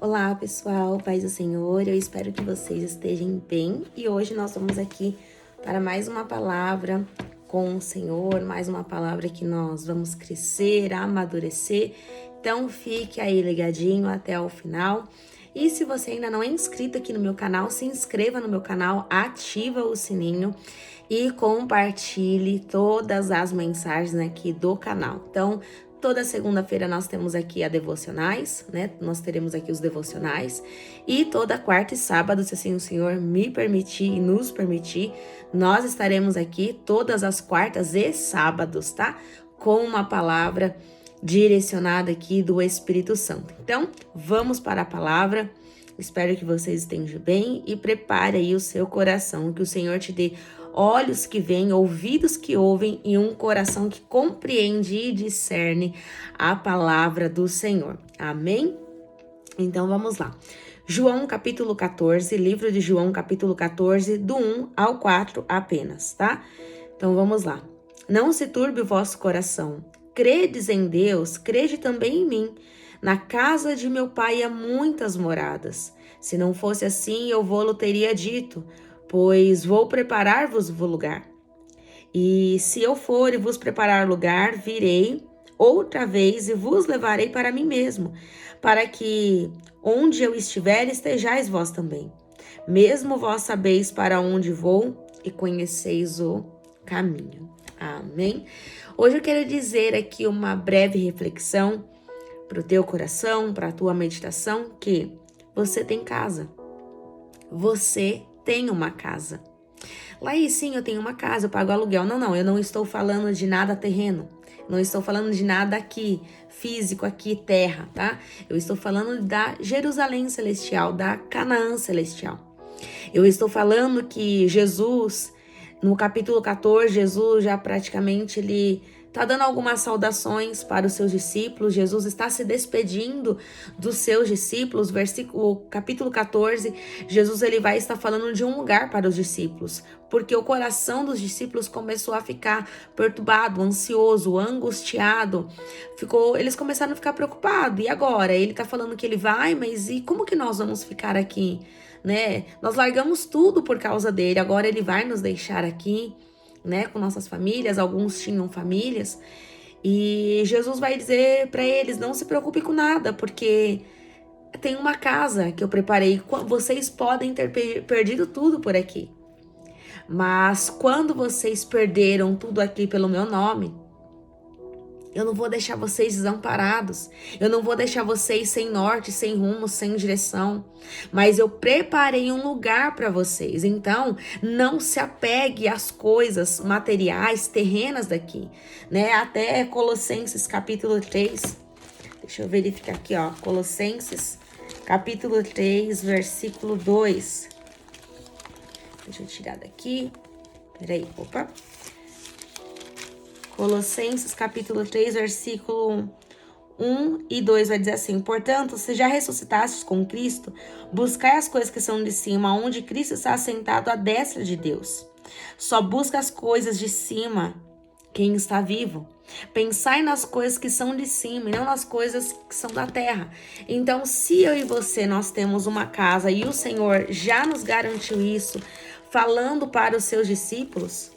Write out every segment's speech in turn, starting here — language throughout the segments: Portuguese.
Olá pessoal, paz do Senhor, eu espero que vocês estejam bem e hoje nós vamos aqui para mais uma palavra com o Senhor, mais uma palavra que nós vamos crescer, amadurecer, então fique aí ligadinho até o final. E se você ainda não é inscrito aqui no meu canal, se inscreva no meu canal, ativa o sininho e compartilhe todas as mensagens aqui do canal. Então, toda segunda-feira nós temos aqui a devocionais, né? Nós teremos aqui os devocionais. E toda quarta e sábado, se assim o Senhor me permitir e nos permitir, nós estaremos aqui todas as quartas e sábados, tá? Com uma palavra direcionada aqui do Espírito Santo. Então, vamos para a palavra. Espero que vocês estejam bem e prepare aí o seu coração, que o Senhor te dê olhos que veem, ouvidos que ouvem e um coração que compreende e discerne a palavra do Senhor. Amém? Então vamos lá. João capítulo 14, livro de João capítulo 14, do 1 ao 4 apenas, tá? Então vamos lá. Não se turbe o vosso coração. Credes em Deus, crede também em mim. Na casa de meu pai há muitas moradas. Se não fosse assim, eu vou-lo teria dito, pois vou preparar-vos o lugar. E se eu for e vos preparar lugar, virei outra vez e vos levarei para mim mesmo, para que onde eu estiver estejais vós também. Mesmo vós sabeis para onde vou e conheceis o caminho. Amém? Hoje eu quero dizer aqui uma breve reflexão para o teu coração, para a tua meditação, que você tem casa. Você tem uma casa. Laís, sim, eu tenho uma casa, eu pago aluguel. Não, eu não estou falando de nada terreno. Não estou falando de nada aqui, físico, aqui, terra, tá? Eu estou falando da Jerusalém celestial, da Canaã celestial. Eu estou falando que Jesus, no capítulo 14, Jesus já praticamente ele está dando algumas saudações para os seus discípulos. Jesus está se despedindo dos seus discípulos. Capítulo 14, Jesus ele vai estar falando de um lugar para os discípulos, porque o coração dos discípulos começou a ficar perturbado, ansioso, angustiado. Eles começaram a ficar preocupados. E agora? Ele está falando que ele vai, mas e como que nós vamos ficar aqui? Né? Nós largamos tudo por causa dele. Agora ele vai nos deixar aqui, né, com nossas famílias. Alguns tinham famílias e Jesus vai dizer para eles: não se preocupe com nada, porque tem uma casa que eu preparei. Vocês podem ter perdido tudo por aqui, mas quando vocês perderam tudo aqui pelo meu nome, eu não vou deixar vocês desamparados. Eu não vou deixar vocês sem norte, sem rumo, sem direção. Mas eu preparei um lugar para vocês. Então, não se apegue às coisas materiais, terrenas daqui, né? Até Colossenses capítulo 3. Deixa eu verificar aqui, ó. Colossenses capítulo 3, versículo 2. Deixa eu tirar daqui. Peraí, opa. Colossenses capítulo 3, versículo 1 e 2 vai dizer assim: portanto, se já ressuscitastes com Cristo, buscai as coisas que são de cima, onde Cristo está assentado à destra de Deus. Só busca as coisas de cima, quem está vivo. Pensai nas coisas que são de cima e não nas coisas que são da terra. Então, se eu e você, nós temos uma casa e o Senhor já nos garantiu isso, falando para os seus discípulos,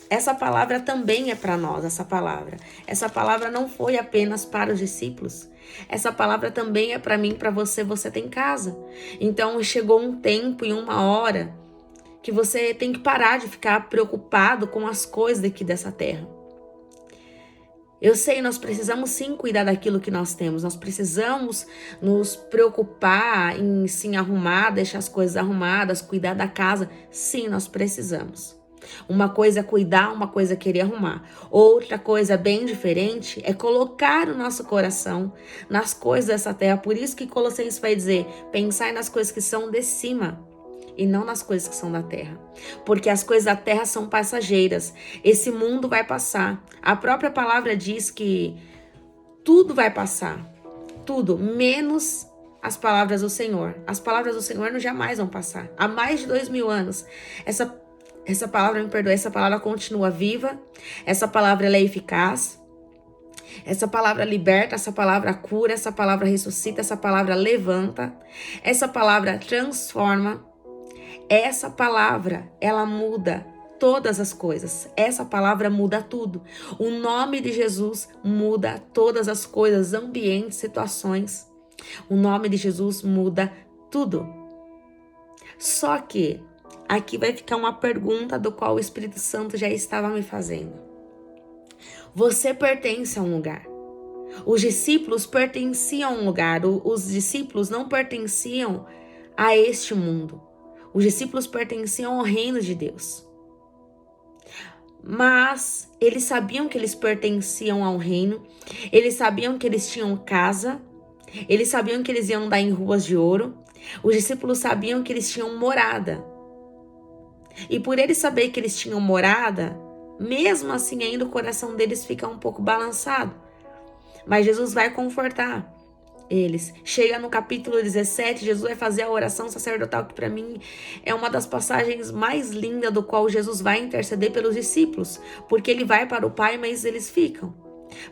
essa palavra também é para nós, essa palavra. Essa palavra não foi apenas para os discípulos. Essa palavra também é para mim, para você. Você tem casa. Então chegou um tempo e uma hora que você tem que parar de ficar preocupado com as coisas daqui dessa terra. Eu sei, nós precisamos sim cuidar daquilo que nós temos. Nós precisamos nos preocupar em sim arrumar, deixar as coisas arrumadas, cuidar da casa. Sim, nós precisamos. Uma coisa é cuidar, uma coisa é querer arrumar. Outra coisa bem diferente é colocar o nosso coração nas coisas dessa terra. Por isso que Colossenses vai dizer: pensai nas coisas que são de cima e não nas coisas que são da terra. Porque as coisas da terra são passageiras. Esse mundo vai passar. A própria palavra diz que tudo vai passar. Tudo, menos as palavras do Senhor. As palavras do Senhor não jamais vão passar. Há mais de 2000 anos, essa palavra, me perdoe, essa palavra continua viva, essa palavra ela é eficaz. Essa palavra liberta, essa palavra cura, essa palavra ressuscita, essa palavra levanta, essa palavra transforma. Essa palavra, ela muda todas as coisas. Essa palavra muda tudo. O nome de Jesus muda todas as coisas, ambientes, situações. O nome de Jesus muda tudo. Só que aqui vai ficar uma pergunta do qual o Espírito Santo já estava me fazendo. Você pertence a um lugar. Os discípulos pertenciam a um lugar. Os discípulos não pertenciam a este mundo. Os discípulos pertenciam ao reino de Deus. Mas eles sabiam que eles pertenciam ao reino. Eles sabiam que eles tinham casa. Eles sabiam que eles iam andar em ruas de ouro. Os discípulos sabiam que eles tinham morada. E por eles saber que eles tinham morada, mesmo assim ainda o coração deles fica um pouco balançado. Mas Jesus vai confortar eles. Chega no capítulo 17, Jesus vai fazer a oração sacerdotal, que para mim é uma das passagens mais lindas, do qual Jesus vai interceder pelos discípulos, porque ele vai para o Pai, mas eles ficam,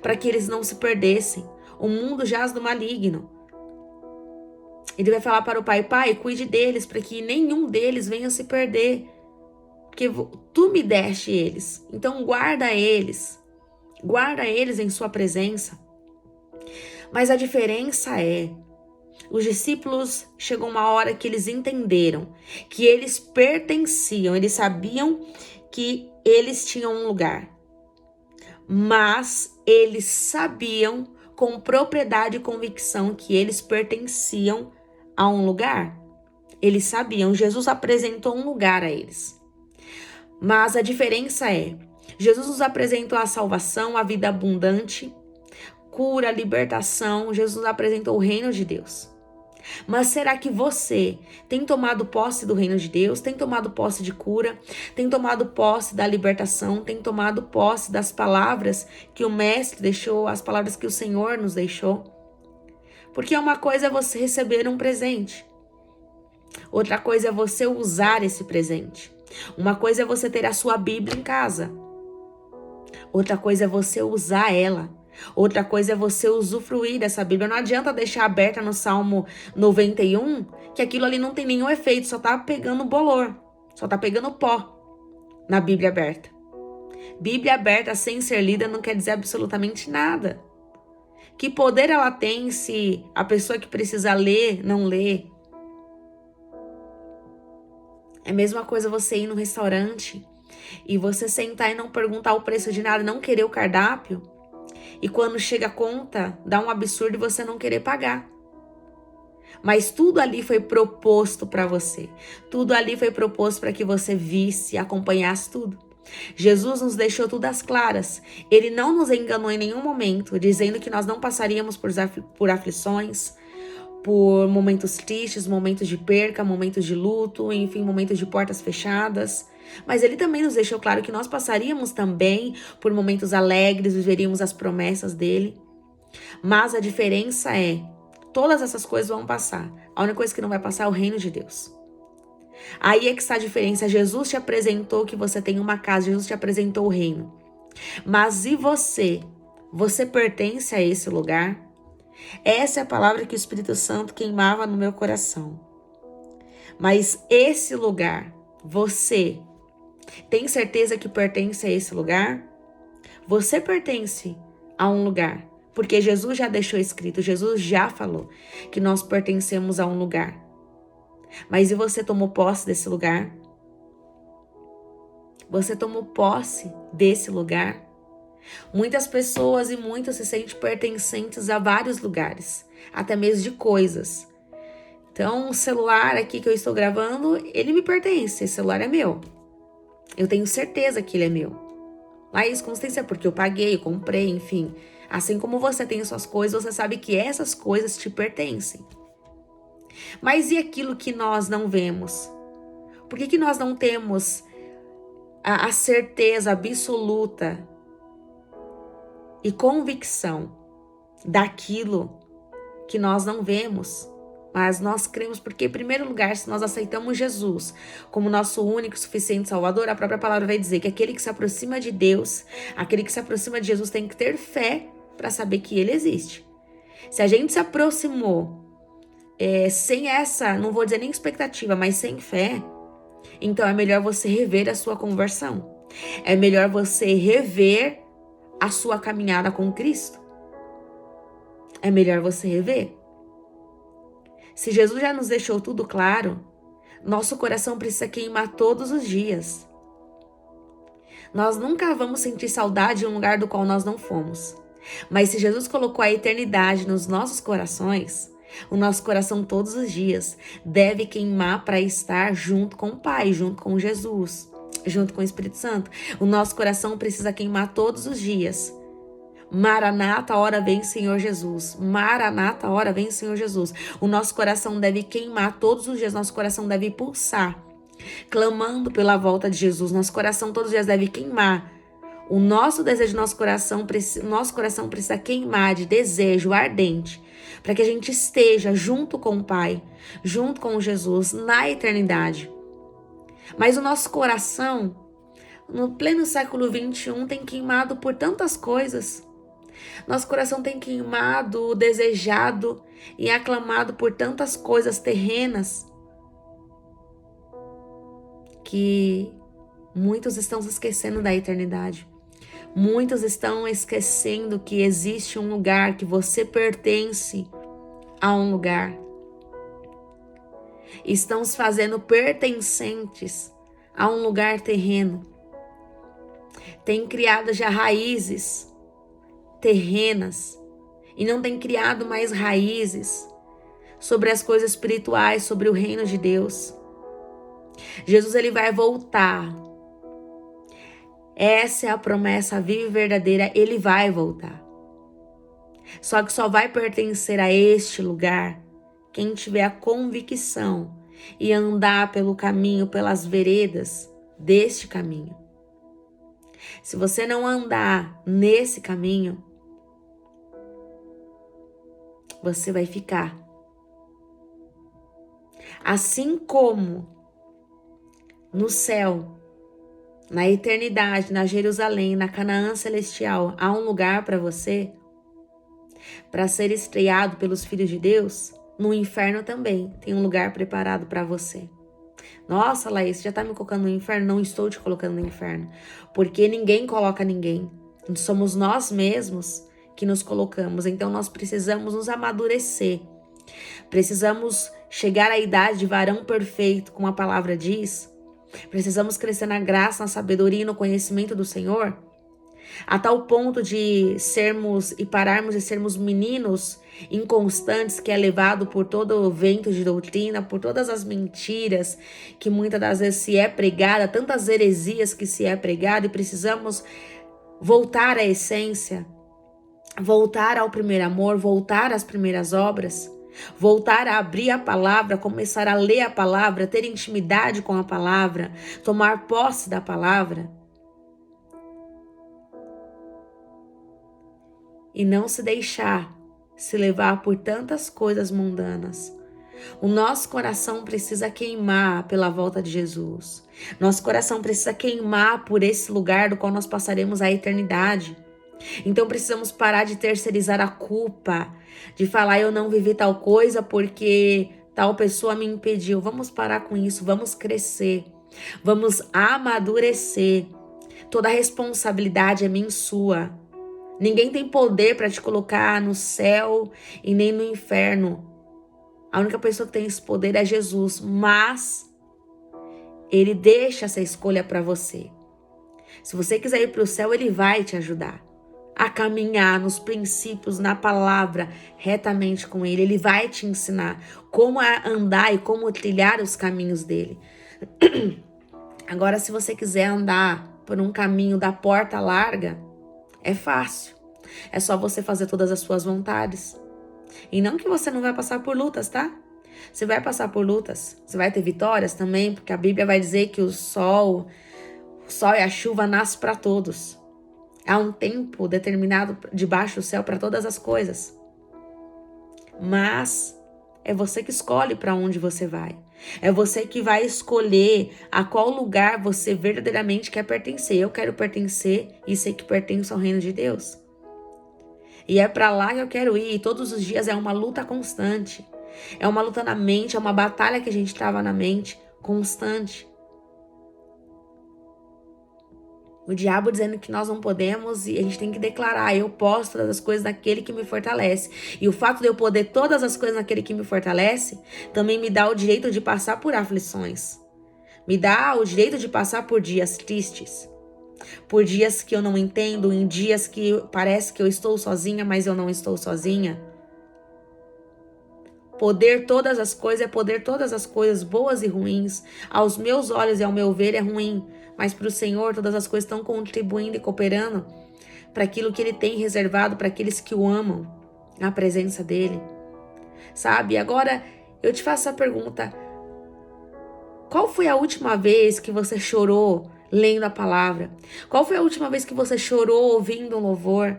para que eles não se perdessem. O mundo jaz do maligno. Ele vai falar para o Pai: Pai, cuide deles, para que nenhum deles venha se perder, porque tu me deste eles, então guarda eles em sua presença. Mas a diferença é, os discípulos, chegou uma hora que eles entenderam que eles pertenciam, eles sabiam que eles tinham um lugar, mas eles sabiam com propriedade e convicção que eles pertenciam a um lugar. Eles sabiam, Jesus apresentou um lugar a eles. Mas a diferença é, Jesus nos apresentou a salvação, a vida abundante, cura, libertação. Jesus apresentou o reino de Deus. Mas será que você tem tomado posse do reino de Deus? Tem tomado posse de cura? Tem tomado posse da libertação? Tem tomado posse das palavras que o Mestre deixou, as palavras que o Senhor nos deixou? Porque uma coisa é você receber um presente. Outra coisa é você usar esse presente. Uma coisa é você ter a sua Bíblia em casa. Outra coisa é você usar ela. Outra coisa é você usufruir dessa Bíblia. Não adianta deixar aberta no Salmo 91, que aquilo ali não tem nenhum efeito, só tá pegando bolor, só tá pegando pó na Bíblia aberta. Bíblia aberta sem ser lida não quer dizer absolutamente nada. Que poder ela tem se a pessoa que precisa ler não lê? É a mesma coisa você ir no restaurante e você sentar e não perguntar o preço de nada, não querer o cardápio. E quando chega a conta, dá um absurdo e você não querer pagar. Mas tudo ali foi proposto para você. Tudo ali foi proposto para que você visse, acompanhasse tudo. Jesus nos deixou tudo às claras. Ele não nos enganou em nenhum momento, dizendo que nós não passaríamos por aflições, por momentos tristes, momentos de perca, momentos de luto, enfim, momentos de portas fechadas. Mas ele também nos deixou claro que nós passaríamos também por momentos alegres, viveríamos as promessas dele. Mas a diferença é, todas essas coisas vão passar. A única coisa que não vai passar é o reino de Deus. Aí é que está a diferença. Jesus te apresentou que você tem uma casa, Jesus te apresentou o reino. Mas e você? Você pertence a esse lugar? Essa é a palavra que o Espírito Santo queimava no meu coração. Mas esse lugar, você tem certeza que pertence a esse lugar? Você pertence a um lugar, porque Jesus já deixou escrito, Jesus já falou que nós pertencemos a um lugar. Mas e você tomou posse desse lugar? Você tomou posse desse lugar? Muitas pessoas e muitos se sentem pertencentes a vários lugares, até mesmo de coisas. Então, o celular aqui que eu estou gravando, ele me pertence, esse celular é meu. Eu tenho certeza que ele é meu. Mas com certeza, porque eu paguei, eu comprei, enfim. Assim como você tem suas coisas, você sabe que essas coisas te pertencem. Mas e aquilo que nós não vemos? Por que nós não temos a certeza absoluta e convicção daquilo que nós não vemos? Mas nós cremos porque, em primeiro lugar, se nós aceitamos Jesus como nosso único e suficiente Salvador, a própria palavra vai dizer que aquele que se aproxima de Deus, aquele que se aproxima de Jesus tem que ter fé para saber que ele existe. Se a gente se aproximou sem essa, não vou dizer nem expectativa, mas sem fé, então é melhor você rever a sua conversão. É melhor você rever a sua caminhada com Cristo. É melhor você rever. Se Jesus já nos deixou tudo claro, nosso coração precisa queimar todos os dias. Nós nunca vamos sentir saudade em um lugar do qual nós não fomos. Mas se Jesus colocou a eternidade nos nossos corações, o nosso coração todos os dias deve queimar para estar junto com o Pai, junto com Jesus, junto com o Espírito Santo. O nosso coração precisa queimar todos os dias. Maranata, hora vem Senhor Jesus. Maranata, hora vem Senhor Jesus. O nosso coração deve queimar todos os dias. Nosso coração deve pulsar, clamando pela volta de Jesus. Nosso coração todos os dias deve queimar. O nosso desejo, nosso coração precisa queimar de desejo ardente, para que a gente esteja junto com o Pai, junto com Jesus, na eternidade. Mas o nosso coração, no pleno século XXI, tem queimado por tantas coisas. Nosso coração tem queimado, desejado e aclamado por tantas coisas terrenas que muitos estão se esquecendo da eternidade. Muitos estão esquecendo que existe um lugar, que você pertence a um lugar. Estão se fazendo pertencentes a um lugar terreno. Tem criado já raízes terrenas e não tem criado mais raízes sobre as coisas espirituais, sobre o reino de Deus. Jesus, ele vai voltar. Essa é a promessa viva e verdadeira, ele vai voltar. Só que só vai pertencer a este lugar quem tiver a convicção e andar pelo caminho, pelas veredas deste caminho. Se você não andar nesse caminho, você vai ficar. Assim como no céu, na eternidade, na Jerusalém, na Canaã celestial, há um lugar para você, para ser estreado pelos filhos de Deus, no inferno também tem um lugar preparado para você. Nossa, Laís, você já tá me colocando no inferno? Não estou te colocando no inferno, porque ninguém coloca ninguém. Somos nós mesmos que nos colocamos, então nós precisamos nos amadurecer. Precisamos chegar à idade de varão perfeito, como a palavra diz. Precisamos crescer na graça, na sabedoria e no conhecimento do Senhor, a tal ponto de sermos e pararmos de sermos meninos inconstantes, que é levado por todo o vento de doutrina, por todas as mentiras que muitas das vezes se é pregada, tantas heresias que se é pregada, e precisamos voltar à essência, voltar ao primeiro amor, voltar às primeiras obras, voltar a abrir a palavra, começar a ler a palavra, ter intimidade com a palavra, tomar posse da palavra. E não se deixar se levar por tantas coisas mundanas. O nosso coração precisa queimar pela volta de Jesus. Nosso coração precisa queimar por esse lugar do qual nós passaremos a eternidade. Então precisamos parar de terceirizar a culpa, de falar eu não vivi tal coisa porque tal pessoa me impediu. Vamos parar com isso, vamos crescer, vamos amadurecer. Toda a responsabilidade é minha e sua. Ninguém tem poder para te colocar no céu e nem no inferno. A única pessoa que tem esse poder é Jesus, mas ele deixa essa escolha para você. Se você quiser ir para o céu, ele vai te ajudar a caminhar nos princípios, na palavra, retamente com ele. Ele vai te ensinar como andar e como trilhar os caminhos dele. Agora, se você quiser andar por um caminho da porta larga, é fácil. É só você fazer todas as suas vontades. E não que você não vai passar por lutas, tá? Você vai passar por lutas. Você vai ter vitórias também, porque a Bíblia vai dizer que o sol e a chuva nascem para todos. Há um tempo determinado debaixo do céu para todas as coisas. Mas é você que escolhe para onde você vai. É você que vai escolher a qual lugar você verdadeiramente quer pertencer. Eu quero pertencer e sei que pertenço ao reino de Deus. E é para lá que eu quero ir. E todos os dias é uma luta constante. É uma luta na mente, é uma batalha que a gente trava na mente constante. O diabo dizendo que nós não podemos e a gente tem que declarar: eu posso todas as coisas naquele que me fortalece. E o fato de eu poder todas as coisas naquele que me fortalece também me dá o direito de passar por aflições. Me dá o direito de passar por dias tristes. Por dias que eu não entendo, em dias que parece que eu estou sozinha, mas eu não estou sozinha. Poder todas as coisas é poder todas as coisas, boas e ruins. Aos meus olhos e ao meu ver é ruim, mas para o Senhor todas as coisas estão contribuindo e cooperando para aquilo que Ele tem reservado para aqueles que o amam, na presença dEle. Sabe? Agora eu te faço essa pergunta: qual foi a última vez que você chorou lendo a palavra? Qual foi a última vez que você chorou ouvindo um louvor?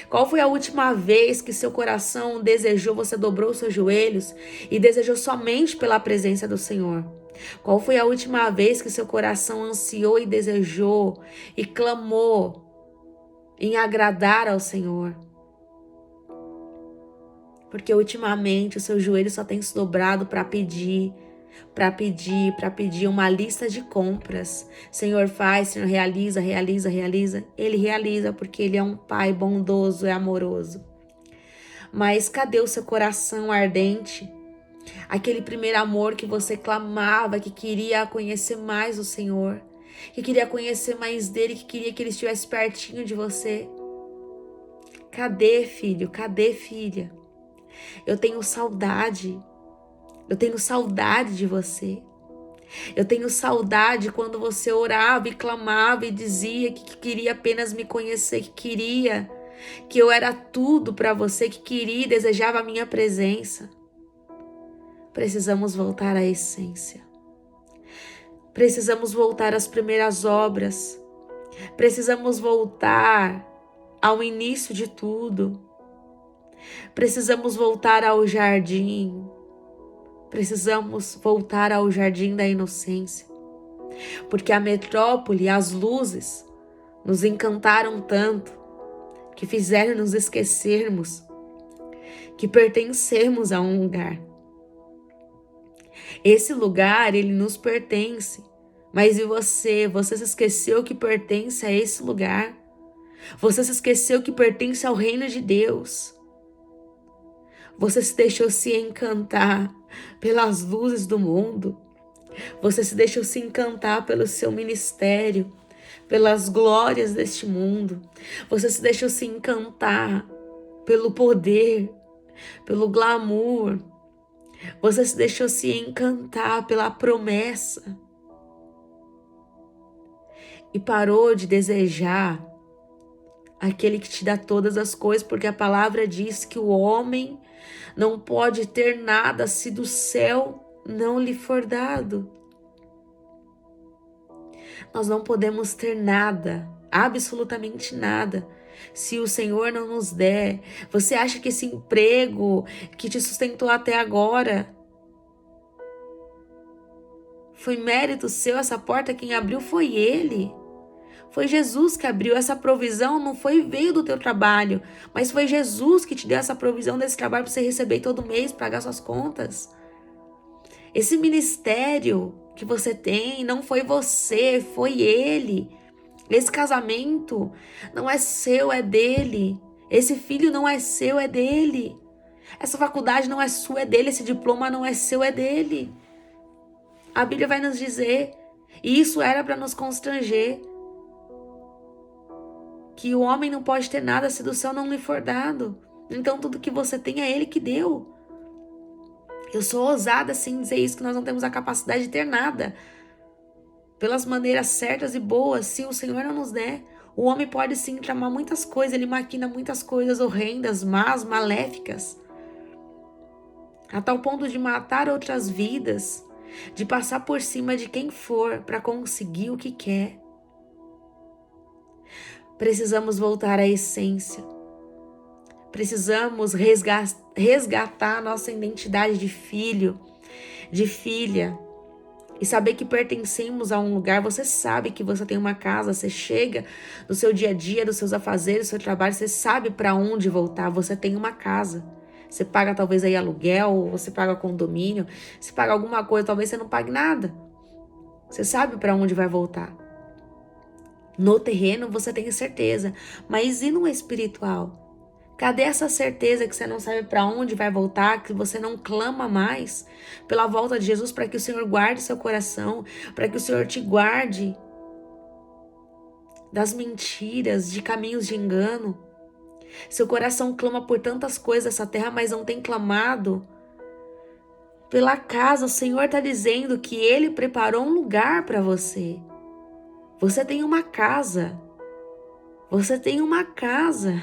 Qual foi a última vez que seu coração desejou, você dobrou seus joelhos e desejou somente pela presença do Senhor? Qual foi a última vez que seu coração ansiou e desejou e clamou em agradar ao Senhor? Porque ultimamente o seu joelho só tem se dobrado para pedir uma lista de compras. Senhor faz, Senhor realiza. Ele realiza porque Ele é um Pai bondoso e amoroso. Mas cadê o seu coração ardente? Aquele primeiro amor que você clamava, que queria conhecer mais o Senhor, que queria conhecer mais dEle, que queria que Ele estivesse pertinho de você. Cadê, filho? Cadê, filha? Eu tenho saudade de você. Eu tenho saudade quando você orava e clamava e dizia que queria apenas me conhecer, que queria, que eu era tudo para você, que queria e desejava a minha presença. Precisamos voltar à essência. Precisamos voltar às primeiras obras. Precisamos voltar ao início de tudo. Precisamos voltar ao jardim. Precisamos voltar ao jardim da inocência, porque a metrópole, as luzes, nos encantaram tanto, que fizeram nos esquecermos que pertencemos a um lugar. Esse lugar, ele nos pertence, mas e você? Você se esqueceu que pertence a esse lugar? Você se esqueceu que pertence ao reino de Deus? Você se deixou se encantar pelas luzes do mundo. Você se deixou se encantar pelo seu ministério, pelas glórias deste mundo. Você se deixou se encantar pelo poder, pelo glamour. Você se deixou se encantar pela promessa. E parou de desejar aquele que te dá todas as coisas, porque a palavra diz que o homem não pode ter nada se do céu não lhe for dado. Nós não podemos ter nada, absolutamente nada, se o Senhor não nos der. Você acha que esse emprego que te sustentou até agora foi mérito seu? Essa porta quem abriu foi Ele. Foi Jesus que abriu essa provisão, não veio do teu trabalho, mas foi Jesus que te deu essa provisão desse trabalho para você receber todo mês, pagar suas contas. Esse ministério que você tem não foi você, foi Ele. Esse casamento não é seu, é dele. Esse filho não é seu, é dele. Essa faculdade não é sua, é dele. Esse diploma não é seu, é dele. A Bíblia vai nos dizer, e isso era para nos constranger, que o homem não pode ter nada se do céu não lhe for dado. Então tudo que você tem é Ele que deu. Eu sou ousada assim dizer isso, que nós não temos a capacidade de ter nada pelas maneiras certas e boas, se o Senhor não nos der. O homem pode sim tramar muitas coisas, ele maquina muitas coisas horrendas, más, maléficas, a tal ponto de matar outras vidas, de passar por cima de quem for para conseguir o que quer. Precisamos voltar à essência. Precisamos resgatar a nossa identidade de filho, de filha. E saber que pertencemos a um lugar, você sabe que você tem uma casa, você chega do seu dia a dia, dos seus afazeres, do seu trabalho, você sabe para onde voltar, você tem uma casa. Você paga talvez aí aluguel, você paga condomínio, você paga alguma coisa, talvez você não pague nada. Você sabe para onde vai voltar. No terreno você tem certeza, mas e no espiritual? Cadê essa certeza que você não sabe para onde vai voltar, que você não clama mais pela volta de Jesus para que o Senhor guarde seu coração, para que o Senhor te guarde das mentiras, de caminhos de engano? Seu coração clama por tantas coisas dessa terra, mas não tem clamado pela casa. O Senhor está dizendo que Ele preparou um lugar para você. Você tem uma casa. Você tem uma casa.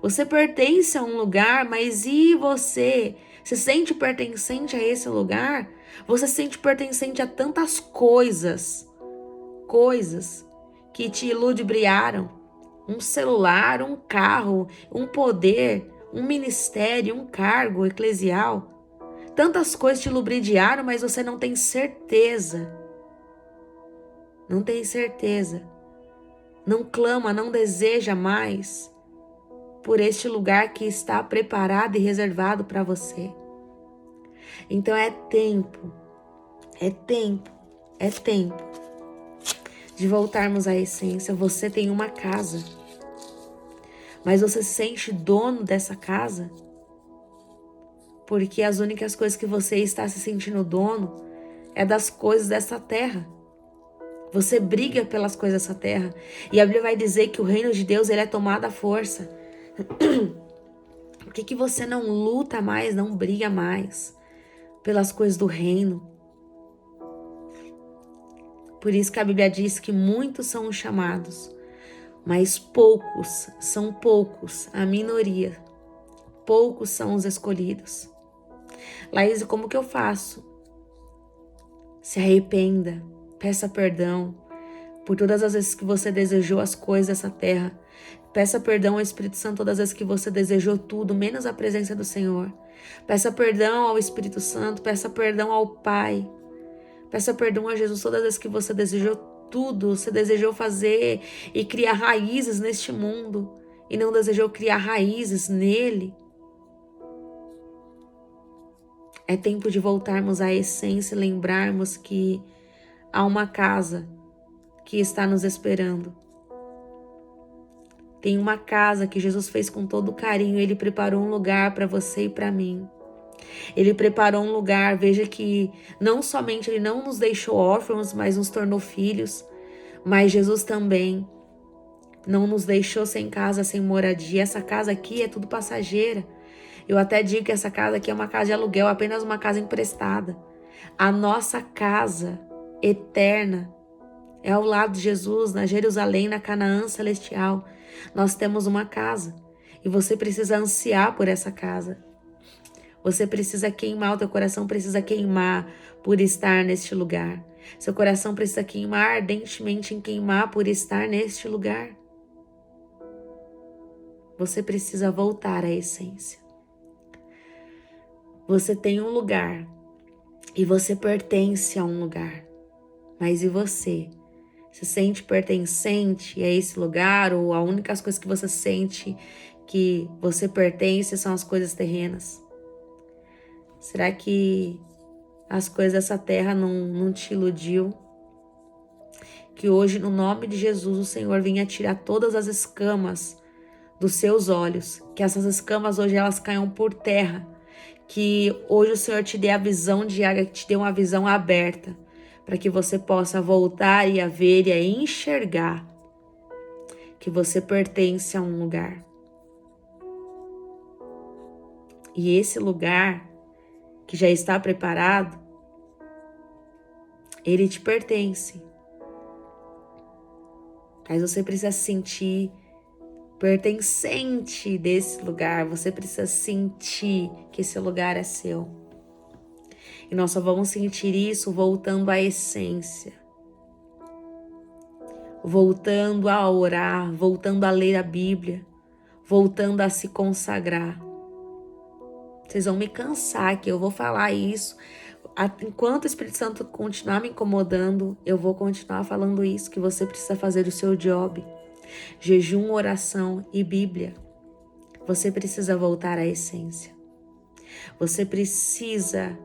Você pertence a um lugar, mas e você? Se sente pertencente a esse lugar? Você se sente pertencente a tantas coisas que te ludibriaram. Um celular, um carro, um poder, um ministério, um cargo eclesial. Tantas coisas te ludibriaram, mas você não tem certeza. Não tem certeza. Não clama, não deseja mais por este lugar que está preparado e reservado para você. Então é tempo de voltarmos à essência. Você tem uma casa, mas você se sente dono dessa casa? Porque as únicas coisas que você está se sentindo dono é das coisas dessa terra. Você briga pelas coisas dessa terra. E a Bíblia vai dizer que o reino de Deus ele é tomado à força. Por que você não luta mais, não briga mais pelas coisas do reino? Por isso que a Bíblia diz que muitos são os chamados, mas são poucos, a minoria. Poucos são os escolhidos. Laís, como que eu faço? Se arrependa, peça perdão por todas as vezes que você desejou as coisas dessa terra. Peça perdão ao Espírito Santo todas as vezes que você desejou tudo, menos a presença do Senhor. Peça perdão ao Espírito Santo, peça perdão ao Pai. Peça perdão a Jesus todas as vezes que você desejou tudo, você desejou fazer e criar raízes neste mundo e não desejou criar raízes nele. É tempo de voltarmos à essência e lembrarmos que há uma casa que está nos esperando. Tem uma casa que Jesus fez com todo carinho. Ele preparou um lugar para você e para mim. Ele preparou um lugar. Veja que não somente Ele não nos deixou órfãos, mas nos tornou filhos. Mas Jesus também não nos deixou sem casa, sem moradia. Essa casa aqui é tudo passageira. Eu até digo que essa casa aqui é uma casa de aluguel, apenas uma casa emprestada. A nossa casa eterna é ao lado de Jesus, na Jerusalém, na Canaã celestial. Nós temos uma casa e você precisa ansiar por essa casa. Você precisa queimar, o teu coração precisa queimar por estar neste lugar. Seu coração precisa queimar ardentemente em queimar por estar neste lugar. Você precisa voltar à essência. Você tem um lugar e você pertence a um lugar. Mas e você? Se sente pertencente a esse lugar ou a única coisa que você sente que você pertence são as coisas terrenas? Será que as coisas dessa terra não te iludiu? Que hoje, no nome de Jesus, o Senhor venha tirar todas as escamas dos seus olhos. Que essas escamas hoje elas caiam por terra. Que hoje o Senhor te dê a visão de águia, que te dê uma visão aberta, para que você possa voltar e a ver e a enxergar que você pertence a um lugar. E esse lugar que já está preparado, ele te pertence. Mas você precisa se sentir pertencente desse lugar, você precisa sentir que esse lugar é seu. E nós só vamos sentir isso voltando à essência. Voltando a orar, voltando a ler a Bíblia, voltando a se consagrar. Vocês vão me cansar que eu vou falar isso. Enquanto o Espírito Santo continuar me incomodando, eu vou continuar falando isso, que você precisa fazer o seu job. Jejum, oração e Bíblia. Você precisa voltar à essência. Você precisa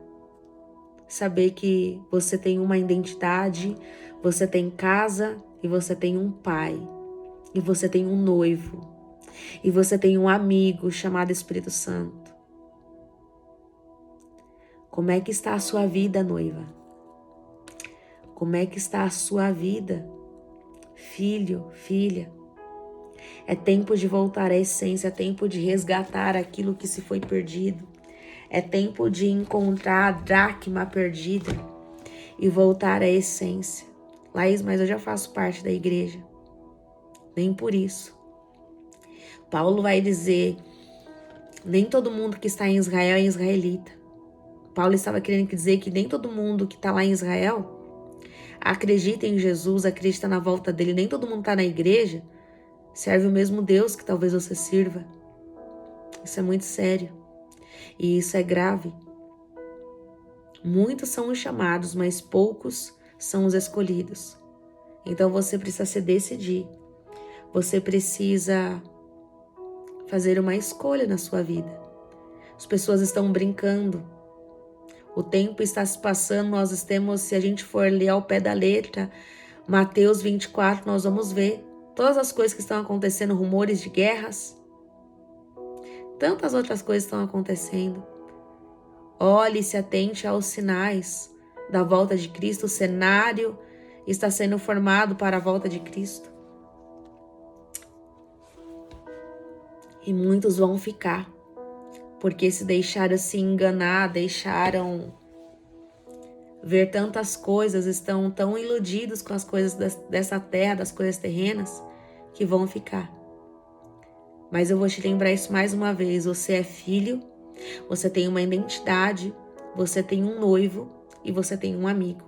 saber que você tem uma identidade, você tem casa e você tem um pai. E você tem um noivo. E você tem um amigo chamado Espírito Santo. Como é que está a sua vida, noiva? Como é que está a sua vida? Filho, filha. É tempo de voltar à essência, é tempo de resgatar aquilo que se foi perdido. É tempo de encontrar a dracma perdida e voltar à essência. Laís, mas eu já faço parte da igreja. Nem por isso. Paulo vai dizer, nem todo mundo que está em Israel é israelita. Paulo estava querendo dizer que nem todo mundo que está lá em Israel acredita em Jesus, acredita na volta dele. Nem todo mundo está na igreja, serve o mesmo Deus que talvez você sirva. Isso é muito sério. E isso é grave. Muitos são os chamados, mas poucos são os escolhidos. Então você precisa se decidir. Você precisa fazer uma escolha na sua vida. As pessoas estão brincando. O tempo está se passando, nós temos, se a gente for ler ao pé da letra, Mateus 24, nós vamos ver todas as coisas que estão acontecendo, rumores de guerras. Tantas outras coisas estão acontecendo. Olhe e se atente aos sinais da volta de Cristo. O cenário está sendo formado para a volta de Cristo. E muitos vão ficar, porque se deixaram se enganar, deixaram ver tantas coisas, estão tão iludidos com as coisas dessa terra, das coisas terrenas, que vão ficar. Mas eu vou te lembrar isso mais uma vez. Você é filho, você tem uma identidade, você tem um noivo e você tem um amigo.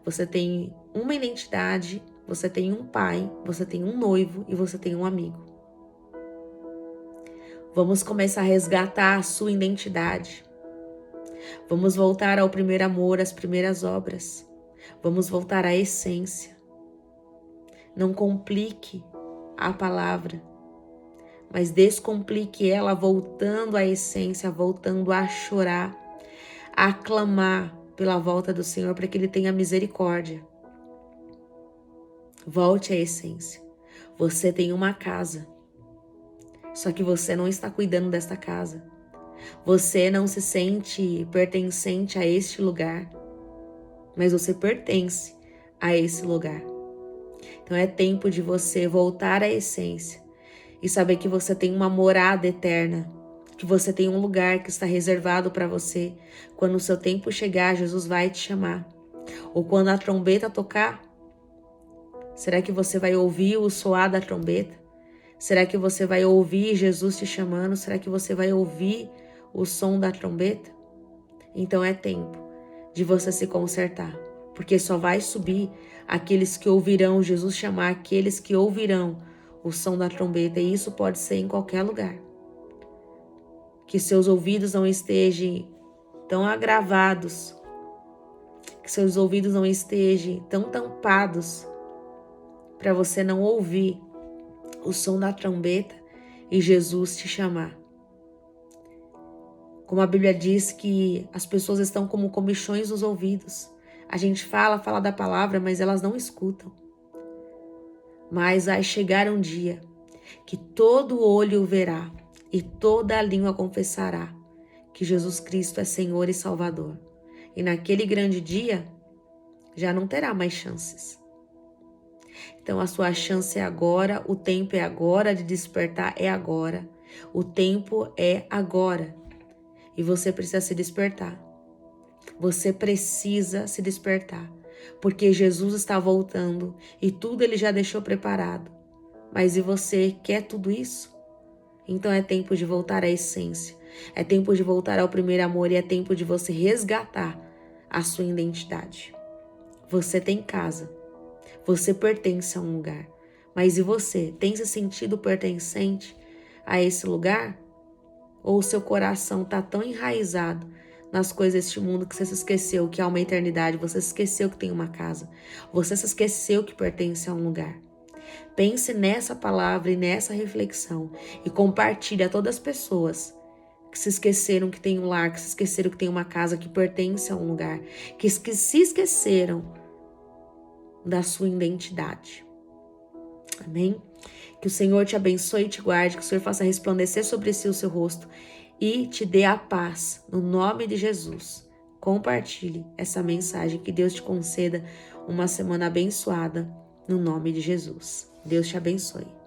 Você tem uma identidade, você tem um pai, você tem um noivo e você tem um amigo. Vamos começar a resgatar a sua identidade. Vamos voltar ao primeiro amor, às primeiras obras. Vamos voltar à essência. Não complique a palavra, mas descomplique ela voltando à essência, voltando a chorar, a clamar pela volta do Senhor para que Ele tenha misericórdia. Volte à essência. Você tem uma casa, só que você não está cuidando desta casa. Você não se sente pertencente a este lugar, mas você pertence a esse lugar. Então é tempo de você voltar à essência e saber que você tem uma morada eterna, que você tem um lugar que está reservado para você. Quando o seu tempo chegar, Jesus vai te chamar. Ou quando a trombeta tocar, será que você vai ouvir o soar da trombeta? Será que você vai ouvir Jesus te chamando? Será que você vai ouvir o som da trombeta? Então é tempo de você se consertar, porque só vai subir aqueles que ouvirão Jesus chamar, aqueles que ouvirão o som da trombeta, e isso pode ser em qualquer lugar. Que seus ouvidos não estejam tão agravados, que seus ouvidos não estejam tão tampados para você não ouvir o som da trombeta e Jesus te chamar. Como a Bíblia diz que as pessoas estão como comichões nos ouvidos. A gente fala da palavra, mas elas não escutam. Mas vai chegar um dia que todo olho verá e toda língua confessará que Jesus Cristo é Senhor e Salvador. E naquele grande dia, já não terá mais chances. Então a sua chance é agora, o tempo é agora, de despertar é agora. O tempo é agora. E você precisa se despertar. Você precisa se despertar. Porque Jesus está voltando e tudo Ele já deixou preparado. Mas e você quer tudo isso? Então é tempo de voltar à essência. É tempo de voltar ao primeiro amor e é tempo de você resgatar a sua identidade. Você tem casa. Você pertence a um lugar. Mas e você? Tem se sentido pertencente a esse lugar? Ou o seu coração está tão enraizado nas coisas deste mundo que você se esqueceu que há uma eternidade, você se esqueceu que tem uma casa, você se esqueceu que pertence a um lugar. Pense nessa palavra e nessa reflexão e compartilhe a todas as pessoas que se esqueceram que tem um lar, que se esqueceram que tem uma casa, que pertence a um lugar, que se esqueceram da sua identidade. Amém? Que o Senhor te abençoe e te guarde, que o Senhor faça resplandecer sobre si o seu rosto e te dê a paz, no nome de Jesus. Compartilhe essa mensagem, que Deus te conceda uma semana abençoada, no nome de Jesus. Deus te abençoe.